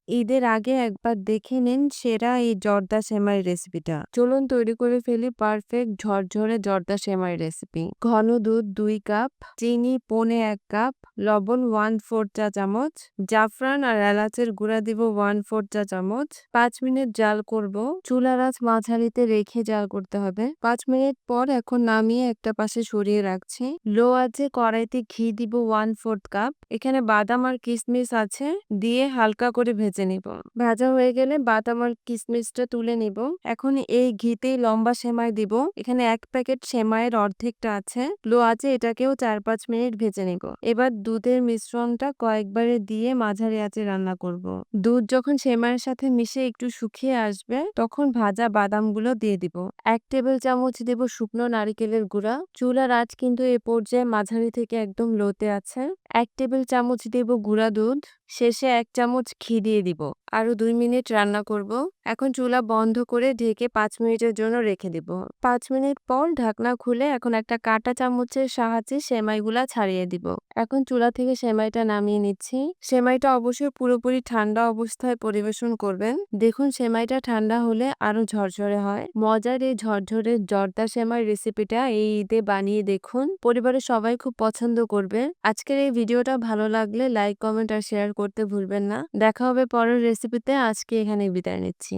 ঈদের আগে একবার দেখে নিন সেরা এই জর্দা সেমাই রেসিপিটা। চলুন তৈরি করে ফেলি পারফেক্ট ঝরঝরে জর্দা সেমাই রেসিপি। ঘন দুধ 2 কাপ, চিনি পৌনে 1 কাপ, লবণ 1/4 চা চামচ, জাফরান আর এলাচের গুঁড়া দিব 1/4 চা চামচ। 5 মিনিট জাল করব। চুলার আঁচ মাঝারিতে রেখে জাল করতে হবে। 5 মিনিট পর এখন নামিয়ে একটা পাশে সরিয়ে রাখছি। লো আঁচে কড়াইতে ঘি দিব 1/4 কাপ। এখানে বাদাম আর কিশমিশ আছে, দিয়ে হালকা করে ভেজে নিব। ভাজা হয়ে গেলে বাদাম আর কিশমিশটা তুলে নিব। এখন এই ঘিতেই লম্বা সেমাই দিব। এখানে 1 প্যাকেট সেমাইয়ের অর্ধেকটা আছে। লো আঁচে এটাকেও 4-5 মিনিট ভেজে নিব। এবার দুধের মিশ্রণটা কয়েকবারে দিয়ে মাঝারি আঁচে রান্না করব। দুধ যখন সেমাইয়ের সাথে মিশে একটু শুকিয়ে আসবে তখন ভাজা বাদামগুলো দিয়ে দিব। 1 টেবিল চামচ দেব শুকনো নারকেলের গুঁড়া। চুলার আঁচ কিন্তু এ পর্যায়ে মাঝারি থেকে একদম লোতে আছে। 1 টেবিল চামচ দেব গুঁড়া দুধ। শেষে 1 চামচ ঘি দিয়ে দিব। আরো 2 মিনিট রান্না করব। এখন চুলা বন্ধ করে ঢেকে 5 মিনিটের জন্য রেখে দিব। 5 মিনিট পর ঢাকনা খুলে এখন একটা কাঁটা চামচের সাহায্যে সেমাইগুলা ছাড়িয়ে দিব। এখন চুলা থেকে সেমাইটা নামিয়ে নিচ্ছি। সেমাইটা অবশ্যই পুরোপুরি ঠান্ডা অবস্থায় পরিবেশন করবেন। দেখুন সেমাইটা ঠান্ডা হলে আরো ঝরঝরে হয়। মজার এই ঝরঝরে জর্দা সেমাই রেসিপিটা এই ঈদে বানিয়ে দেখুন। পরিবারের সবাই খুব পছন্দ করবে। আজকের এই ভিডিওটা ভালো লাগলে লাইক, কমেন্ট আর শেয়ার করতে ভুলবেন না। দেখা হবে পরের রেসিপিতে। আজকে এখানেই বিদায় নিচ্ছি।